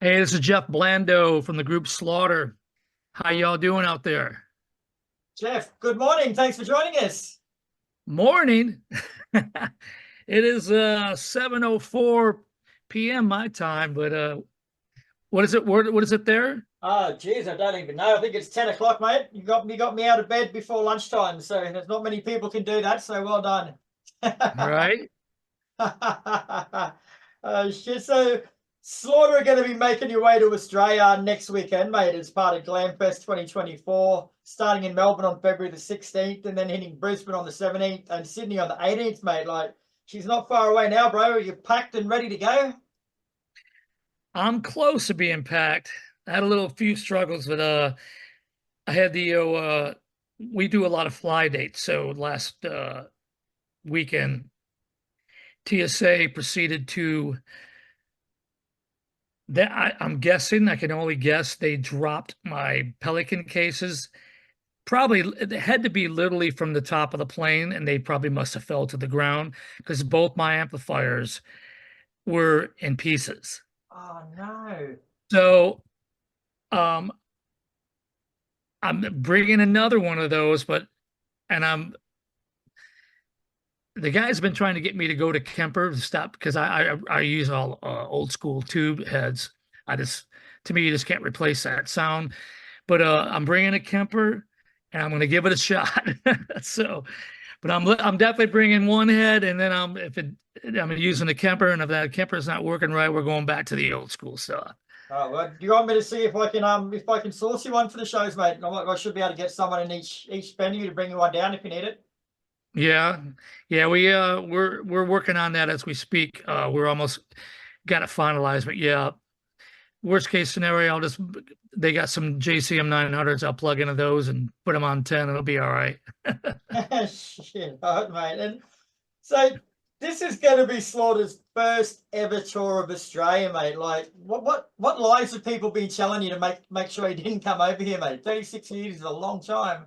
Hey, this is Jeff Blando from the group Slaughter. How y'all doing out there? Jeff, good morning. Thanks for joining us. Morning. It is 7:04 p.m. my time, but what is it? What is it there? Oh, geez, I don't even know. I think it's 10 o'clock, mate. You got me out of bed before lunchtime, so there's not many people can do that, so well done. Right? Shit. So, Slaughter are going to be making your way to Australia next weekend, mate, as part of Glam Fest 2024, starting in Melbourne on February the 16th, and then hitting Brisbane on the 17th and Sydney on the 18th, mate. Like, she's not far away now, bro. Are you packed and ready to go? I'm close to being packed. I had a little few struggles, but I had the we do a lot of fly dates. So last weekend, TSA proceeded to that I'm guessing, I can only guess, they dropped my Pelican cases. Probably it had to be literally from the top of the plane, and they probably must have fell to the ground because both my amplifiers were in pieces. Oh, no. So um, I'm bringing another one of those, but and I'm the guy's been trying to get me to go to Kemper to stop because I use all old school tube heads. I just To me, you just can't replace that sound. But I'm bringing a Kemper, and I'm going to give it a shot. So, but I'm definitely bringing one head, and then I'm using the Kemper, and if that Kemper's not working right, we're going back to the old school stuff. Oh, well, do you want me to see if I can source you one for the shows, mate? I should be able to get someone in each venue to bring you one down if you need it. Yeah, yeah, we're working on that as we speak. We're almost got it finalized, but yeah, worst case scenario, they got some JCM 900s. I'll plug into those and put them on 10. It'll be all right. Shit, all right, mate. And so this is going to be Slaughter's first ever tour of Australia, mate. Like, what lies have people been telling you to make sure he didn't come over here, mate? 36 years is a long time.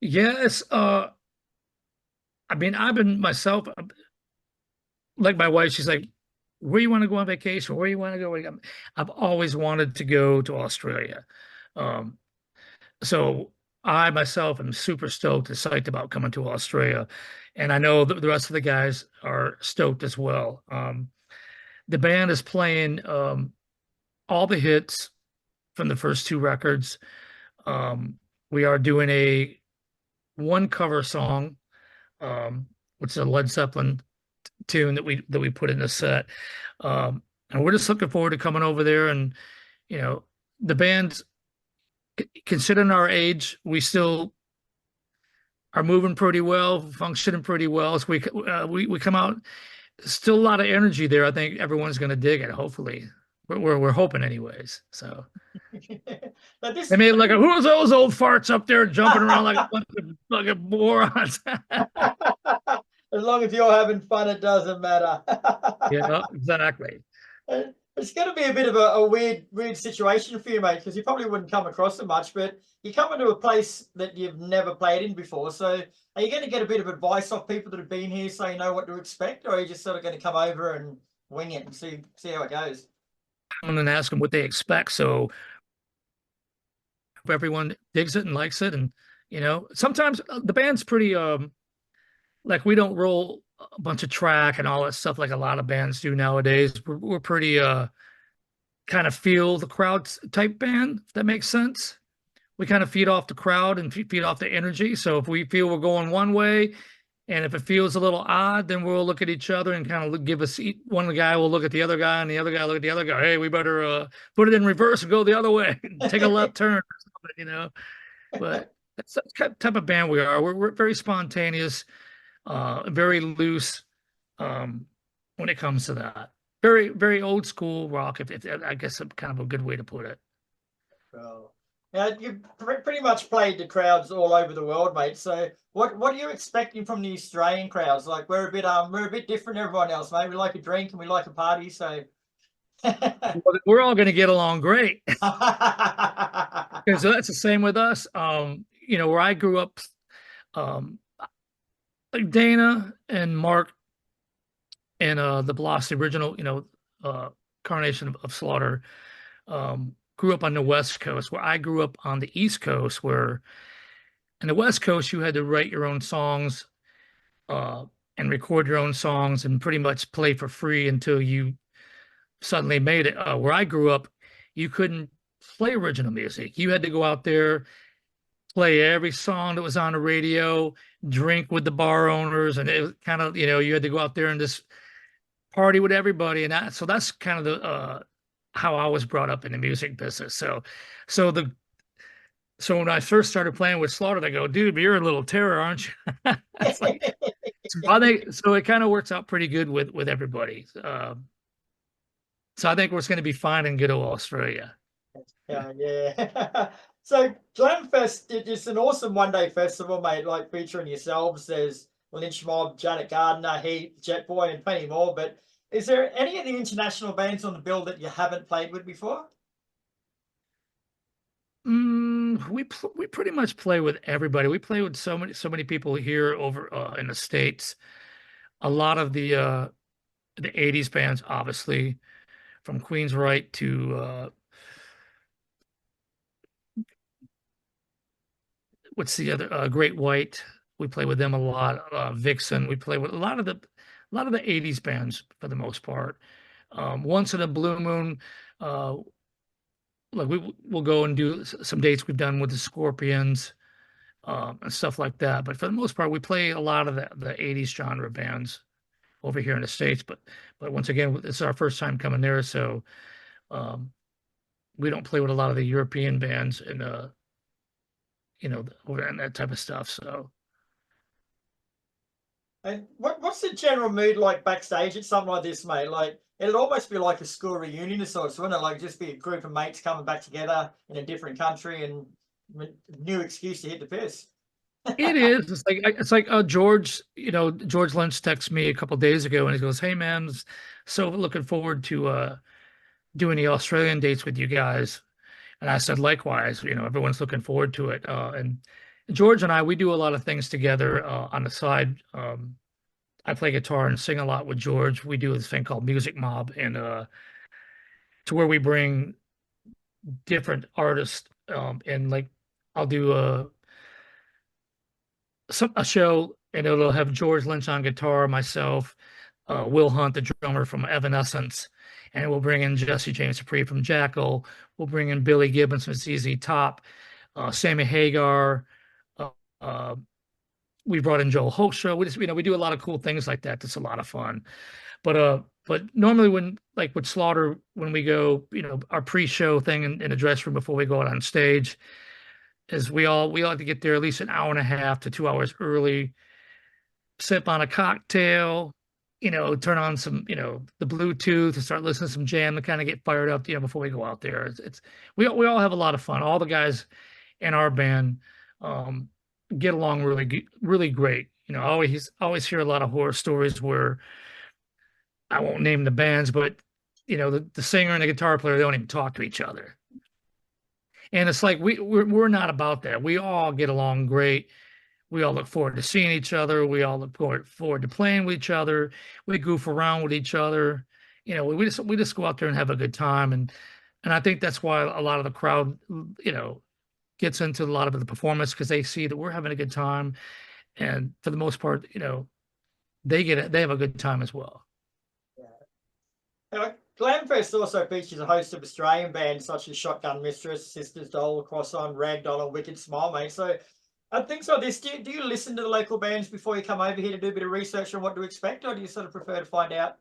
Yes, I mean, I've been myself, like my wife, she's like, where you want to go on vacation? Where you want to go? I've always wanted to go to Australia. Um, so I myself am super stoked and psyched about coming to Australia. And I know the rest of the guys are stoked as well. The band is playing all the hits from the first two records. We are doing a one cover song, which is a Led Zeppelin tune that we put in the set. And we're just looking forward to coming over there. And you know, the band's considering our age, we still are moving pretty well, functioning pretty well. So we come out, still a lot of energy there. I think everyone's going to dig it. Hopefully, we're hoping anyways. So Now they this, made like who are those old farts up there jumping around like a bunch of fucking morons? as long as you're having fun, it doesn't matter. Yeah, exactly. It's going to be a bit of a weird situation for you, mate, because you probably wouldn't come across it much, but you come into a place that you've never played in before. So are you going to get a bit of advice off people that have been here so you know what to expect, or are you just sort of going to come over and wing it and see how it goes? I'm gonna ask them what they expect. So if everyone digs it and likes it, and sometimes the band's pretty like we don't roll a bunch of track and all that stuff like a lot of bands do nowadays. We're pretty kind of feel the crowd type band, if that makes sense. We kind of feed off the crowd and feed off the energy. So if we feel we're going one way, and if it feels a little odd, then we'll look at each other and kind of give us one guy will look at the other guy, and the other guy look at the other guy. Hey, we better put it in reverse and go the other way, take a left turn or something. But that's the type of band we are. We're very spontaneous, very loose when it comes to that. Very, very old school rock, if I guess kind of a good way to put it. Well, now you've pretty much played the crowds all over the world, mate. So what are you expecting from the Australian crowds? Like we're a bit different than everyone else, mate. We like a drink and we like a party, so Well, we're all going to get along great because that's the same with us. Where I grew up, like Dana and Mark and the Blast, the original, incarnation of Slaughter. Grew up on the West Coast, where I grew up on the East Coast, where in the West Coast you had to write your own songs, uh, and record your own songs and pretty much play for free until you suddenly made it. Where I grew up, you couldn't play original music. You had to go out there, play every song that was on the radio, drink with the bar owners, and it was kind of, you had to go out there and just party with everybody. And so that's kind of the how I was brought up in the music business. So the so when I first started playing with Slaughter, they go, dude, but you're a little terror, aren't you? It's like, so I think so it kind of works out pretty good with everybody. So I think it's going to be fine in good old Australia. Yeah. So Glam Fest is an awesome one-day festival, mate, like featuring yourselves. There's Lynch Mob, Janet Gardner, Heat, Jet Boy, and plenty more. But is there any of the international bands on the bill that you haven't played with before? We pretty much play with everybody. We play with so many people here over in the States. A lot of the 80s bands, obviously, from Queensryche to what's the other Great White. We play with them a lot. Vixen. We play with a lot of the 80s bands for the most part. Once in a blue moon, uh, like we'll go and do some dates we've done with the Scorpions, and stuff like that. But for the most part, we play a lot of the 80s genre bands over here in the States. But once again, it's our first time coming there, so um, we don't play with a lot of the European bands and over and that type of stuff. So And what's the general mood like backstage at something like this, mate? Like it'd almost be like a school reunion of sorts, wouldn't it? Like just be a group of mates coming back together in a different country and new excuse to hit the piss. it is. It's like George Lynch texted me a couple days ago and he goes, "Hey man, so looking forward to doing the Australian dates with you guys." And I said, likewise, everyone's looking forward to it. And George and I, we do a lot of things together on the side. I play guitar and sing a lot with George. We do this thing called Music Mob, and to where we bring different artists, and like I'll do a show, and it'll have George Lynch on guitar, myself, Will Hunt, the drummer from Evanescence, and we'll bring in Jesse James Dupree from Jackal. We'll bring in Billy Gibbons from ZZ Top, Sammy Hagar. Uh, uh, we brought in Joel Hochstra. We do a lot of cool things like that. That's a lot of fun. But normally when like with Slaughter, when we go, our pre-show thing in the dress room before we go out on stage, is we all have to get there at least an hour and a half to 2 hours early, sip on a cocktail, turn on some, the Bluetooth and start listening to some jam to kind of get fired up, before we go out there. We all have a lot of fun. All the guys in our band get along really great. I always hear a lot of horror stories where I won't name the bands, but the singer and the guitar player, they don't even talk to each other. And it's like we're not about that. We all get along great. We all look forward to seeing each other. We all look forward to playing with each other. We goof around with each other. We just go out there and have a good time. And I think that's why a lot of the crowd, gets into a lot of the performance, because they see that we're having a good time. And for the most part, they have a good time as well. Glamfest also features a host of Australian bands such as Shotgun Mistress, Sisters Doll, Cross On, Ragdoll, and Wicked Smile, mate. So things like this, do you listen to the local bands before you come over here to do a bit of research on what to expect, or do you sort of prefer to find out?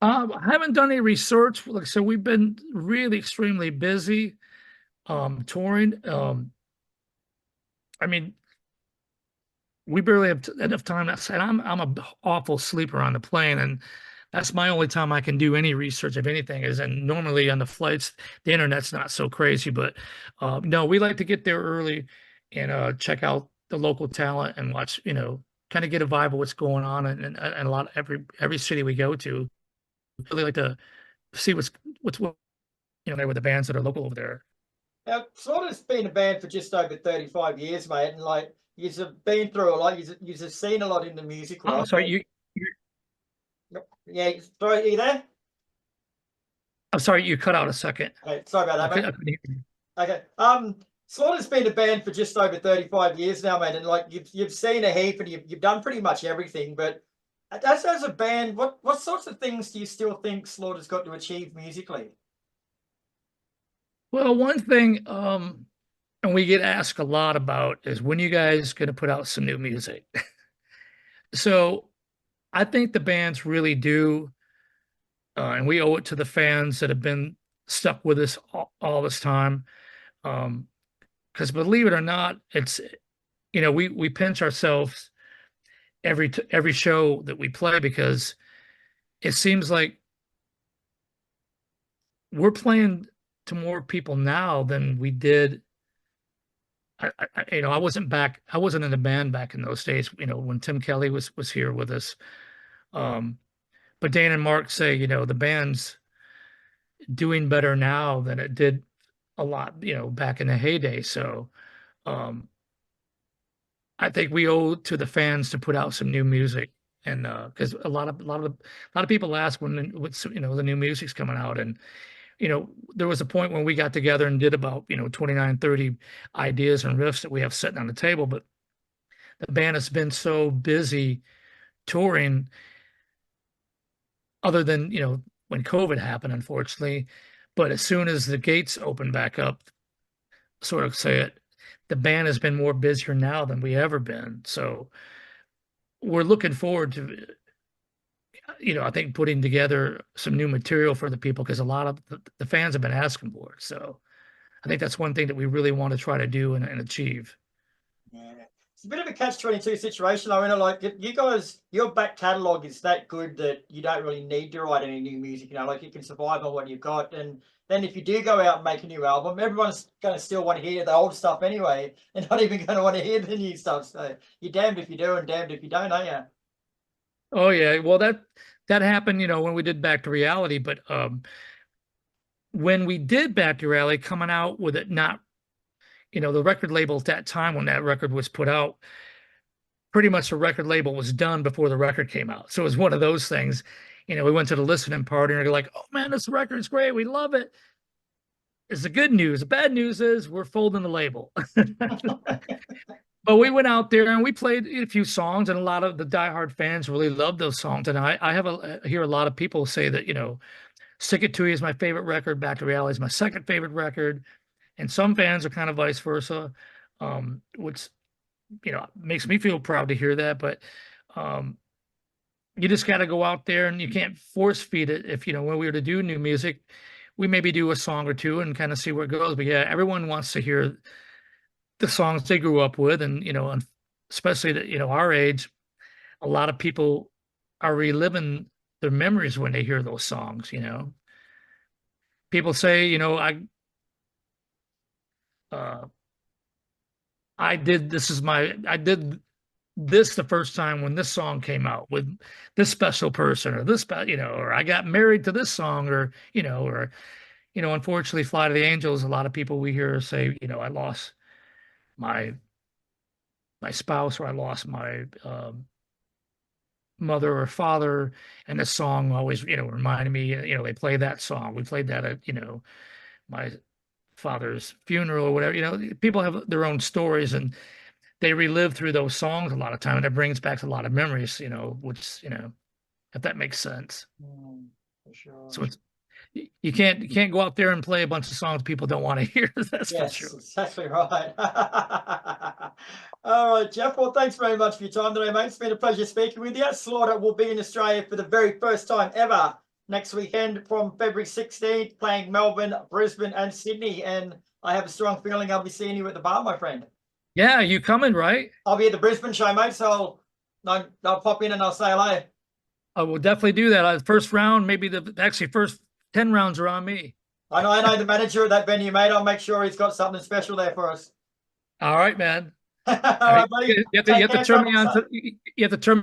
I haven't done any research. Like, so we've been really extremely busy touring. I mean, we barely have enough time. And I'm a awful sleeper on the plane, and that's my only time I can do any research of anything. And normally on the flights, the internet's not so crazy. But no, we like to get there early and check out the local talent and watch, kind of get a vibe of what's going on, and a lot every city we go to. Really like to see what's there with the bands that are local over there. Now, Slaughter's been a band for just over 35 years, mate, and like you've been through a lot. You've seen a lot in the music Oh, world. sorry, Yeah, sorry, are you there? I'm sorry, you cut out a second. Okay, sorry about that, I mate. couldn't hear you. Okay. Slaughter's been a band for just over 35 years now, man, and like you've seen a heap and you've done pretty much everything. But as a band, what sorts of things do you still think Slaughter's got to achieve musically? Well, one thing, and we get asked a lot about is when you guys going to put out some new music. So I think the bands really do, and we owe it to the fans that have been stuck with us all this time. Because believe it or not, it's we pinch ourselves every show that we play because it seems like we're playing to more people now than we did. I wasn't in the band back in those days, when Tim Kelly was here with us. Um, but Dan and Mark say, the band's doing better now than it did a lot, back in the heyday. So, um, I think we owe to the fans to put out some new music, and because a lot of people ask when what's the new music's coming out, and there was a point when we got together and did about 29, 30 ideas and riffs that we have sitting on the table, but the band has been so busy touring, other than when COVID happened, unfortunately. But as soon as the gates open back up, sort of say it, the band has been more busier now than we ever been. So we're looking forward to, I think putting together some new material for the people because a lot of the fans have been asking for it. So I think that's one thing that we really want to try to do and achieve. Yeah. It's a bit of a catch-22 situation. I mean, like you guys, your back catalogue is that good that you don't really need to write any new music, like you can survive on what you've got. And then if you do go out and make a new album, everyone's going to still want to hear the old stuff anyway. They're not even going to want to hear the new stuff. So you're damned if you do and damned if you don't, aren't you? Oh yeah, well that happened, when we did Back to Reality, but when we did Back to Reality, coming out with it not, the record label at that time when that record was put out, pretty much the record label was done before the record came out. So it was one of those things, we went to the listening party and they're like, "Oh man, this record's great. We love it." It's the good news. The bad news is we're folding the label. But we went out there and we played a few songs, and a lot of the diehard fans really loved those songs. And I hear a lot of people say that, Stick It To You is my favorite record, Back to Reality is my second favorite record. And some fans are kind of vice versa, which, makes me feel proud to hear that. But you just got to go out there and you can't force feed it. If, when we were to do new music, we maybe do a song or two and kind of see where it goes. But yeah, everyone wants to hear the songs they grew up with. And, especially that, our age, a lot of people are reliving their memories when they hear those songs. People say, uh, I did this the first time when this song came out with this special person or or I got married to this song unfortunately Fly to the Angels, a lot of people we hear say, I lost my spouse or I lost my mother or father, and the song always, reminded me, they play that song. We played that at, my father's funeral or whatever. People have their own stories and they relive through those songs a lot of time, and it brings back a lot of memories, which, if that makes sense. For sure. So you can't go out there and play a bunch of songs people don't want to hear. That's for Yes, sure. exactly right. All right, Jeff. Well, thanks very much for your time today, mate. It's been a pleasure speaking with you. Slaughter will be in Australia for the very first time ever next weekend from February 16th, playing Melbourne, Brisbane, and Sydney. And I have a strong feeling I'll be seeing you at the bar, my friend. Yeah, you coming, right? I'll be at the Brisbane show, mate. So I'll pop in and I'll say hello. I will definitely do that. First round, maybe actually first 10 rounds are on me. I know the manager of that venue, mate. I'll make sure he's got something special there for us. All right, man. All right, buddy. You have to turn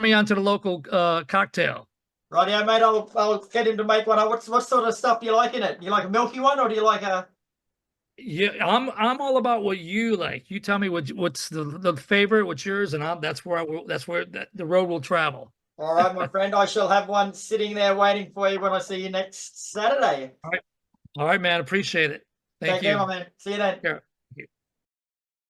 me on to the local cocktail. Rightio, mate. I'll get him to make one. What sort of stuff do you like in it? Do you like a milky one or do you like a? Yeah, I'm all about what you like. You tell me what's the favorite, what's yours, and that's where the road will travel. All right, my friend. I shall have one sitting there waiting for you when I see you next Saturday. All right. All right, man. Appreciate it. Thank Take care, my you. man. See you then. Yeah.